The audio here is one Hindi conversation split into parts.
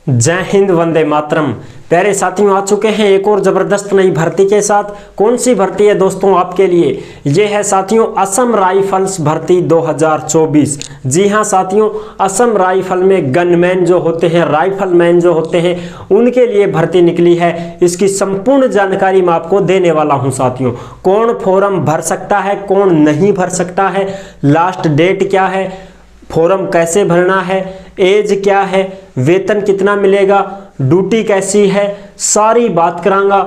जय हिंद, वंदे मातरम। प्यारे साथियों, आ चुके हैं एक और जबरदस्त नई भर्ती के साथ। कौन सी भर्ती है दोस्तों आपके लिए? ये है साथियों असम राइफल्स भर्ती 2024। जी हाँ साथियों, असम राइफल में गनमैन जो होते हैं, राइफलमैन जो होते हैं, उनके लिए भर्ती निकली है। इसकी संपूर्ण जानकारी मैं आपको देने वाला हूँ साथियों। कौन फॉर्म भर सकता है, कौन नहीं भर सकता है, लास्ट डेट क्या है, फॉर्म कैसे भरना है, एज क्या है, वेतन कितना मिलेगा, ड्यूटी कैसी है, सारी बात करांगा।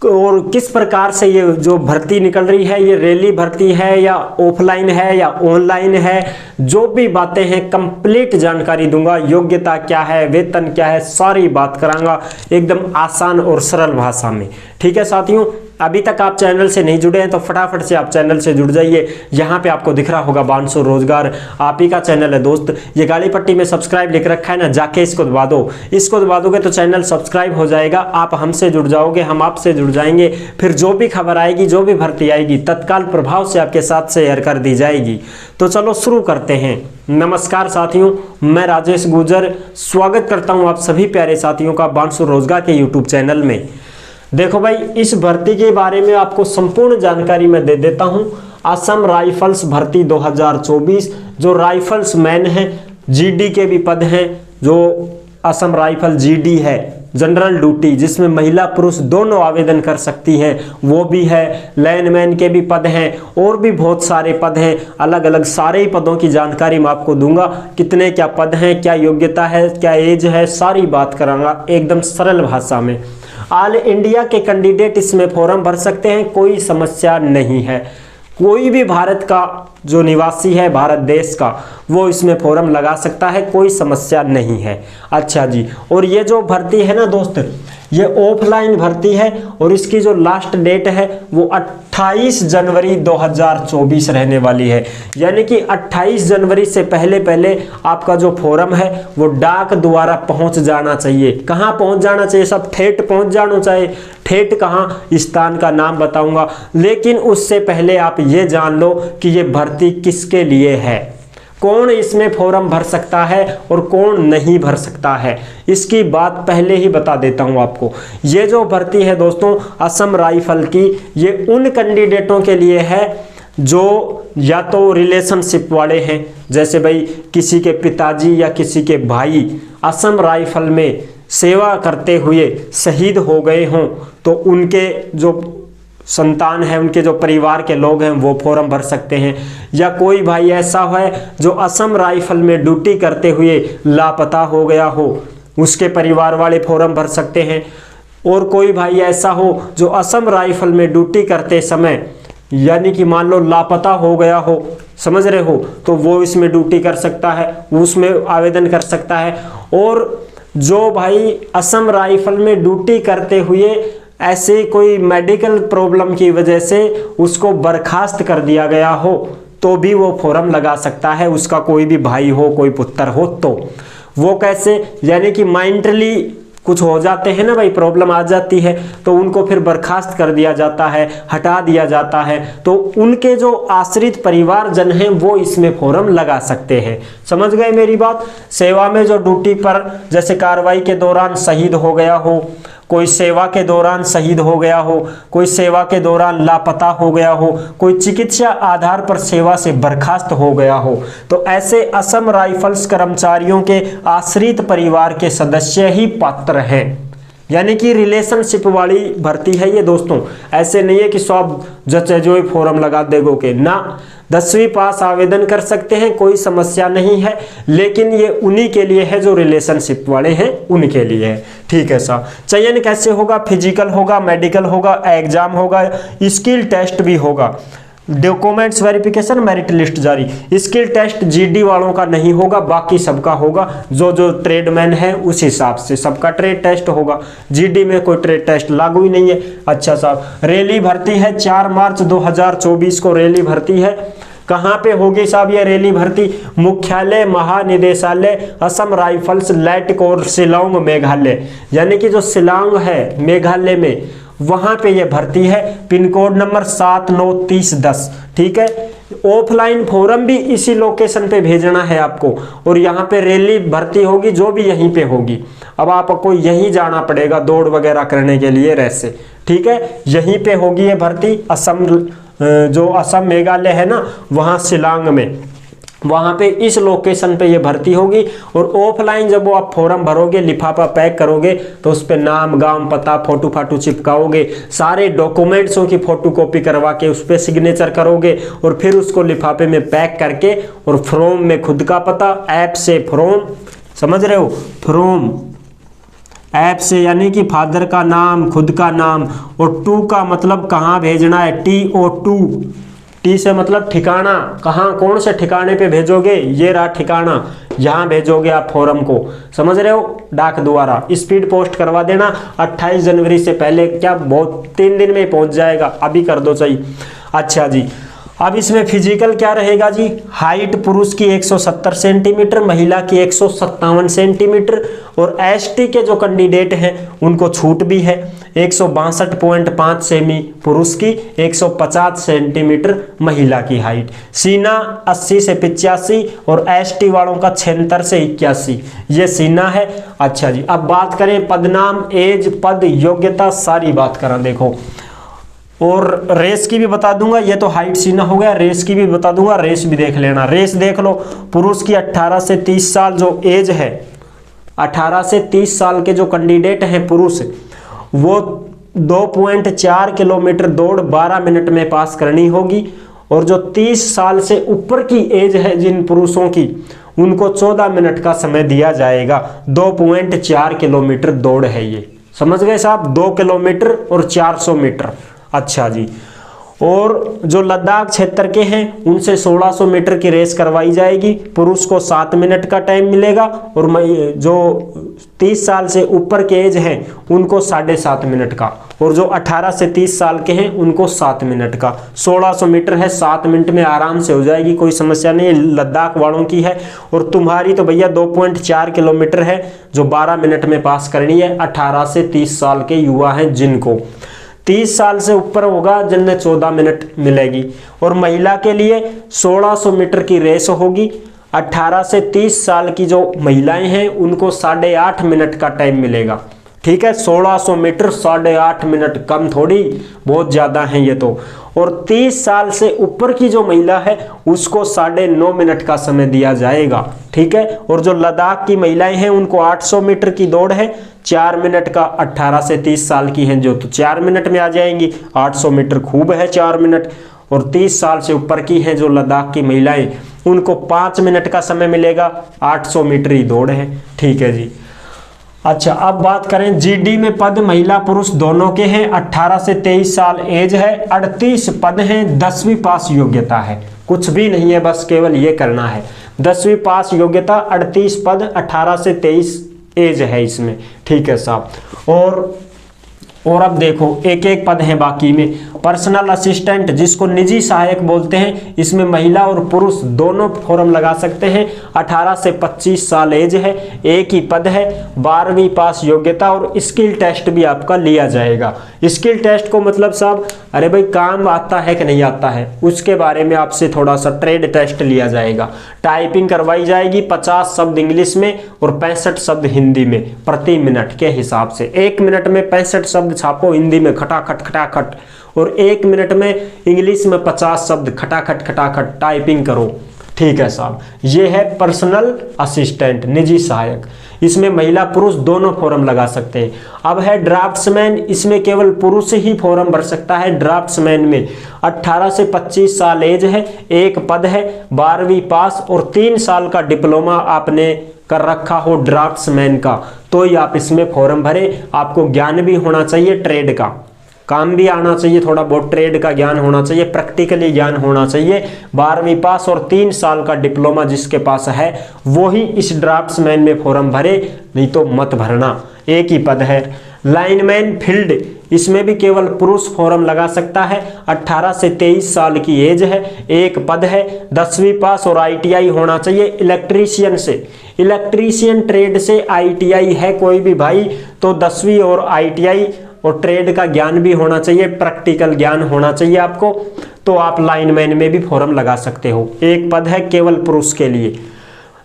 और किस प्रकार से ये जो भर्ती निकल रही है, ये रैली भर्ती है या ऑफलाइन है या ऑनलाइन है, जो भी बातें हैं कंप्लीट जानकारी दूंगा। योग्यता क्या है, वेतन क्या है, सारी बात करांगा एकदम आसान और सरल भाषा में। ठीक है साथियों, अभी तक आप चैनल से नहीं जुड़े हैं तो फटाफट से आप चैनल से जुड़ जाइए। यहाँ पे आपको दिख रहा होगा बानसो रोजगार, आप ही का चैनल है दोस्त। ये गाड़ी पट्टी में सब्सक्राइब लिख रखा है ना, जाके इसको दबा दो। इसको दबा दोगे तो चैनल सब्सक्राइब हो जाएगा, आप हमसे जुड़ जाओगे, हम आपसे जुड़ जाएंगे। फिर जो भी खबर आएगी, जो भी भर्ती आएगी, तत्काल प्रभाव से आपके साथ शेयर कर दी जाएगी। तो चलो शुरू करते हैं। नमस्कार साथियों, मैं राजेश गुजर स्वागत करता हूँ आप सभी प्यारे साथियों का बानसो रोजगार के यूट्यूब चैनल में। देखो भाई, इस भर्ती के बारे में आपको संपूर्ण जानकारी मैं दे देता हूं। असम राइफल्स भर्ती 2024, जो राइफल्स मैन है, जीडी के भी पद हैं। जो असम राइफल जीडी है, जनरल ड्यूटी, जिसमें महिला पुरुष दोनों आवेदन कर सकती हैं, वो भी है। लाइनमैन के भी पद हैं और भी बहुत सारे पद हैं। अलग अलग सारे ही पदों की जानकारी मैं आपको दूंगा। कितने क्या पद हैं, क्या योग्यता है, क्या एज है, सारी बात करांगा एकदम सरल भाषा में। ऑल इंडिया के कैंडिडेट इसमें फॉर्म भर सकते हैं, कोई समस्या नहीं है। कोई भी भारत का जो निवासी है, भारत देश का, वो इसमें फॉर्म लगा सकता है, कोई समस्या नहीं है। अच्छा जी, और ये जो भर्ती है ना दोस्त, ये ऑफलाइन भर्ती है और इसकी जो लास्ट डेट है वो 28 जनवरी 2024 रहने वाली है। यानी कि 28 जनवरी से पहले पहले आपका जो फॉर्म है वो डाक द्वारा पहुंच जाना चाहिए। कहाँ पहुंच जाना चाहिए? सब ठेठ पहुंच जाना चाहिए। ठेठ कहाँ, स्थान का नाम बताऊंगा, लेकिन उससे पहले आप ये जान लो कि ये भर्ती किसके लिए है, कौन इसमें फॉर्म भर सकता है और कौन नहीं भर सकता है, इसकी बात पहले ही बता देता हूं आपको। ये जो भर्ती है दोस्तों असम राइफल की, ये उन कैंडिडेटों के लिए है जो या तो रिलेशनशिप वाले हैं, जैसे भाई किसी के पिताजी या किसी के भाई असम राइफल में सेवा करते हुए शहीद हो गए हों, तो उनके जो संतान है, उनके जो परिवार के लोग हैं, वो फॉर्म भर सकते हैं। या कोई भाई ऐसा है जो असम राइफल में ड्यूटी करते हुए लापता हो गया हो, उसके परिवार वाले फॉर्म भर सकते हैं। और कोई भाई ऐसा हो जो असम राइफल में ड्यूटी करते समय, यानी कि मान लो लापता हो गया हो, समझ रहे हो, तो वो इसमें ड्यूटी कर सकता है, उसमें आवेदन कर सकता है। और जो भाई असम राइफल में ड्यूटी करते हुए ऐसे कोई मेडिकल प्रॉब्लम की वजह से उसको बर्खास्त कर दिया गया हो, तो भी वो फॉर्म लगा सकता है। उसका कोई भी भाई हो, कोई पुत्र हो, तो वो कैसे, यानी कि मेंटली कुछ हो जाते हैं ना भाई, प्रॉब्लम आ जाती है, तो उनको फिर बर्खास्त कर दिया जाता है, हटा दिया जाता है, तो उनके जो आश्रित परिवारजन हैं वो इसमें फॉर्म लगा सकते हैं। समझ गए मेरी बात? सेवा में जो ड्यूटी पर, जैसे कार्रवाई के दौरान शहीद हो गया हो, कोई सेवा के दौरान शहीद हो गया हो, कोई सेवा के दौरान लापता हो गया हो, कोई चिकित्सा आधार पर सेवा से बर्खास्त हो गया हो, तो ऐसे असम राइफल्स कर्मचारियों के आश्रित परिवार के सदस्य ही पात्र हैं। यानी कि रिलेशनशिप वाली भर्ती है ये दोस्तों। ऐसे नहीं है कि सब जचे जो फॉर्म लगा देगोगे ना। 10वीं पास आवेदन कर सकते हैं, कोई समस्या नहीं है, लेकिन ये उन्हीं के लिए है जो रिलेशनशिप वाले हैं, उनके लिए है। ठीक है साहब। चयन कैसे होगा? फिजिकल होगा, मेडिकल होगा, एग्जाम होगा, स्किल टेस्ट भी होगा, डॉक्यूमेंट्स वेरिफिकेशन, मेरिट लिस्ट जारी। स्किल टेस्ट जीडी वालों का नहीं होगा, बाकी सबका होगा। जो जो ट्रेडमैन है उस हिसाब से सबका ट्रेड टेस्ट होगा। जीडी में कोई ट्रेड टेस्ट लागू ही नहीं है। अच्छा साहब, रैली भर्ती है 4 मार्च 2024 को रैली भर्ती है। कहाँ पे होगी साहब ये रैली भर्ती? मुख्यालय महानिदेशालय असम राइफल्स लैट कोर शिलांग मेघालय, यानी कि जो शिलांग है मेघालय में, वहां पे ये भर्ती है। Pin code number 793010। ठीक है, ऑफलाइन फॉर्म भी इसी लोकेशन पे भेजना है आपको, और यहाँ पे रैली भर्ती होगी जो भी यहीं पे होगी। अब आपको यहीं जाना पड़ेगा दौड़ वगैरह करने के लिए रैसे, ठीक है। यहीं पे होगी ये भर्ती, असम, जो असम मेघालय है ना वहाँ शिलांग में, वहाँ पे इस लोकेशन पे ये भर्ती होगी। और ऑफलाइन जब वो आप फॉर्म भरोगे, लिफाफा पैक करोगे, तो उस पे नाम, गांव, पता, फोटो फाटो चिपकाओगे, सारे डॉक्यूमेंट्सों की फोटो कॉपी करवा के उस पे सिग्नेचर करोगे, और फिर उसको लिफाफे में पैक करके, और फ्रॉम में खुद का पता, ऐप से फ्रॉम, समझ रहे हो, फ्रॉम ऐप से, यानी कि फादर का नाम, खुद का नाम, और टू का मतलब कहाँ भेजना है, TO2, टी से मतलब ठिकाना, कहाँ, कौन से ठिकाने पे भेजोगे, ये रहा ठिकाना, यहाँ भेजोगे आप फॉर्म को, समझ रहे हो, डाक द्वारा स्पीड पोस्ट करवा देना 28 जनवरी से पहले, क्या बहुत 3 दिन में पहुँच जाएगा, अभी कर दो सही। अच्छा जी, अब इसमें फिजिकल क्या रहेगा जी, हाइट पुरुष की 170 सेंटीमीटर, महिला की 157 सेंटीमीटर, और एसटी के जो कैंडिडेट हैं उनको छूट भी है, 162.5 सेमी पुरुष की, 150 सेंटीमीटर महिला की हाइट, सीना 80 से 85, और एसटी वालों का 76 से 81, ये सीना है। अच्छा जी, अब बात करें पदनाम, एज, पद, योग्यता, सारी बात करें, देखो, और रेस की भी बता दूंगा, ये तो हाइट सीना हो गया, रेस की भी बता दूंगा, रेस भी देख लेना। रेस देख लो, पुरुष की 18 से 30 साल जो एज है, 18 से 30 साल के जो कैंडिडेट हैं पुरुष, वो 2.4 किलोमीटर दौड़ 12 मिनट में पास करनी होगी, और जो 30 साल से ऊपर की एज है जिन पुरुषों की, उनको 14 मिनट का समय दिया जाएगा। 2.4 किलोमीटर दौड़ है ये, समझ गए साहब, 2 किलोमीटर और 400 मीटर। अच्छा जी, और जो लद्दाख क्षेत्र के हैं उनसे 1600 मीटर की रेस करवाई जाएगी, पुरुष को 7 मिनट का टाइम मिलेगा, और जो 30 साल से ऊपर के एज हैं उनको 7.5 मिनट का, और जो 18 से 30 साल के हैं उनको 7 मिनट का। 1600 मीटर है, 7 मिनट में आराम से हो जाएगी, कोई समस्या नहीं है, लद्दाख वालों की है। और तुम्हारी तो भैया 2.4 किलोमीटर है जो 12 मिनट में पास करनी है, 18 से 30 साल के युवा हैं जिनको, 30 साल से ऊपर होगा जिनमें 14 मिनट मिलेगी। और महिला के लिए 1600 मीटर की रेस होगी, 18 से 30 साल की जो महिलाएं हैं उनको 8.5 मिनट का टाइम मिलेगा, ठीक है। 1600 मीटर 8.5 मिनट, कम थोड़ी, बहुत ज़्यादा हैं ये तो। और 30 साल से ऊपर की जो महिला है उसको 9.5 मिनट का समय दिया जाएगा, ठीक है। और जो लद्दाख की महिलाएं हैं उनको 800 मीटर की दौड़ है, 4 मिनट का। 18 से 30 साल की हैं जो, तो 4 मिनट में आ जाएंगी, 800 मीटर खूब है 4 मिनट। और 30 साल से ऊपर की हैं जो लद्दाख की महिलाएं, उनको 5 मिनट का समय मिलेगा, 800 मीटर ही दौड़ है, ठीक है जी। अच्छा, अब बात करें जीडी में पद महिला पुरुष दोनों के हैं, 18 से 23 साल एज है, 38 पद हैं, 10वीं पास योग्यता है, कुछ भी नहीं है, बस केवल ये करना है, 10वीं पास योग्यता, 38 पद, 18 से 23 एज है इसमें, ठीक है साहब। और अब देखो एक एक पद हैं बाकी में। पर्सनल असिस्टेंट जिसको निजी सहायक बोलते हैं, इसमें महिला और पुरुष दोनों फॉर्म लगा सकते हैं, 18 से 25 साल एज है, एक ही पद है, 12वीं पास योग्यता, और स्किल टेस्ट भी आपका लिया जाएगा। स्किल टेस्ट को मतलब साहब, अरे भाई काम आता है कि नहीं आता है उसके बारे में आपसे थोड़ा सा ट्रेड टेस्ट लिया जाएगा। टाइपिंग करवाई जाएगी 50 शब्द इंग्लिश में और 65 शब्द हिंदी में प्रति मिनट के हिसाब से। 1 मिनट में 65 शब्द छापो हिंदी में खटाखट खटाखट, और 1 मिनट में इंग्लिश में 50 शब्द खटाखट खटाखट टाइपिंग करो, ठीक है साहब। ये है पर्सनल असिस्टेंट, निजी सहायक, इसमें महिला पुरुष दोनों फॉर्म लगा सकते हैं। अब है ड्राफ्ट्समैन, इसमें केवल पुरुष ही फॉर्म भर सकता है। ड्राफ्ट्समैन में 18 से 25 साल एज है, एक पद है, 12वीं पास और 3 साल का डिप्लोमा आपने कर रखा हो ड्राफ्ट्समैन का, तो ही आप इसमें फॉर्म भरे। आपको ज्ञान भी होना चाहिए ट्रेड का, काम भी आना चाहिए, थोड़ा बहुत ट्रेड का ज्ञान होना चाहिए, प्रैक्टिकली ज्ञान होना चाहिए। 12वीं पास और 3 साल का डिप्लोमा जिसके पास है वो ही इस ड्राफ्ट्समैन में फॉर्म भरे, नहीं तो मत भरना, एक ही पद है। लाइनमैन फील्ड, इसमें भी केवल पुरुष फॉर्म लगा सकता है, 18 से 23 साल की एज है, एक पद है, 10वीं पास और ITI होना चाहिए। इलेक्ट्रीशियन से, इलेक्ट्रीशियन ट्रेड से ITI है कोई भी भाई तो 10वीं और ITI और ट्रेड का ज्ञान भी होना चाहिए, प्रैक्टिकल ज्ञान होना चाहिए आपको। तो आप लाइनमैन में भी फॉर्म लगा सकते हो। एक पद है केवल पुरुष के लिए।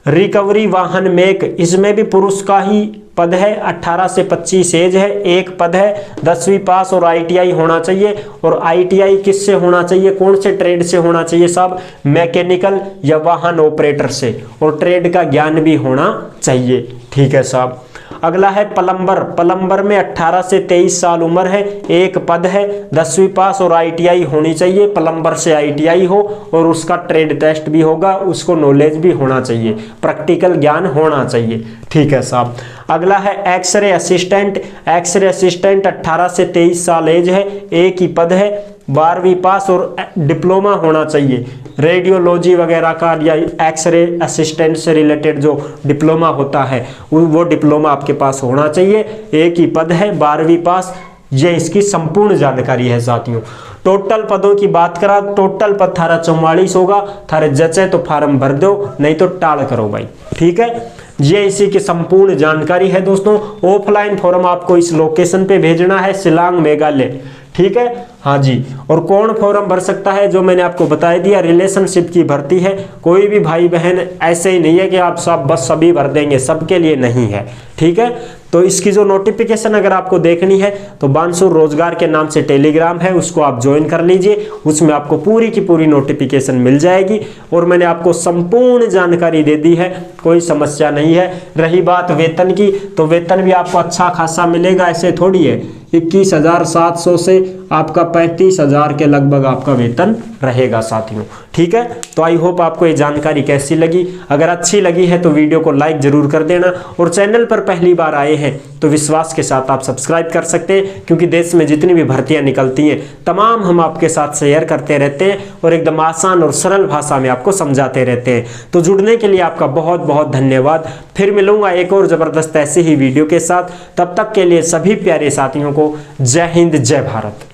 रिकवरी वाहन मेक, इसमें भी पुरुष का ही पद है, 18 से 25 एज है। एक पद है, 10वीं पास और ITI होना चाहिए। और ITI किससे होना चाहिए, कौन से ट्रेड से होना चाहिए साहब, मैकेनिकल या वाहन ऑपरेटर से, और ट्रेड का ज्ञान भी होना चाहिए। ठीक है साहब। अगला है प्लम्बर। प्लम्बर में 18 से 23 साल उम्र है। एक पद है, 10वीं पास और ITI होनी चाहिए। प्लम्बर से ITI हो और उसका ट्रेड टेस्ट भी होगा, उसको नॉलेज भी होना चाहिए, प्रैक्टिकल ज्ञान होना चाहिए। ठीक है साहब। अगला है एक्सरे असिस्टेंट। एक्सरे असिस्टेंट 18 से 23 साल एज है। एक ही पद है, 12वीं पास और डिप्लोमा होना चाहिए। रेडियोलॉजी वगैरह का या एक्सरे असिस्टेंट से रिलेटेड जो डिप्लोमा होता है वो डिप्लोमा आपके पास होना चाहिए। एक ही पद है, 12वीं पास। ये इसकी संपूर्ण जानकारी है साथियों। टोटल पदों की बात करा, टोटल पद थारा 44 होगा। थारे जचे तो फार्म भर दो, नहीं तो टाल करो भाई। ठीक है, ये इसी की संपूर्ण जानकारी है दोस्तों। ऑफलाइन फॉर्म आपको इस लोकेशन पे भेजना है, शिलांग मेघालय। ठीक है, हाँ जी। और कौन फॉर्म भर सकता है, जो मैंने आपको बता दिया, रिलेशनशिप की भर्ती है। कोई भी भाई बहन ऐसे ही नहीं है कि आप सब बस सभी भर देंगे, सबके लिए नहीं है। ठीक है, तो इसकी जो नोटिफिकेशन अगर आपको देखनी है तो बांसुर रोजगार के नाम से टेलीग्राम है, उसको आप ज्वाइन कर लीजिए। उसमें आपको पूरी की पूरी नोटिफिकेशन मिल जाएगी और मैंने आपको संपूर्ण जानकारी दे दी है, कोई समस्या नहीं है। रही बात वेतन की, तो वेतन भी आपको अच्छा खासा मिलेगा, ऐसे थोड़ी है। 21,700 से आपका 35,000 के लगभग आपका वेतन रहेगा साथियों। ठीक है, तो आई होप आपको ये जानकारी कैसी लगी। अगर अच्छी लगी है तो वीडियो को लाइक जरूर कर देना, और चैनल पर पहली बार आए हैं तो विश्वास के साथ आप सब्सक्राइब कर सकते हैं, क्योंकि देश में जितनी भी भर्तियां निकलती हैं तमाम हम आपके साथ शेयर करते रहते हैं और एकदम आसान और सरल भाषा में आपको समझाते रहते हैं। तो जुड़ने के लिए आपका बहुत बहुत धन्यवाद। फिर मिलूंगा एक और जबरदस्त ऐसी ही वीडियो के साथ। तब तक के लिए सभी प्यारे साथियों को जय हिंद, जय भारत।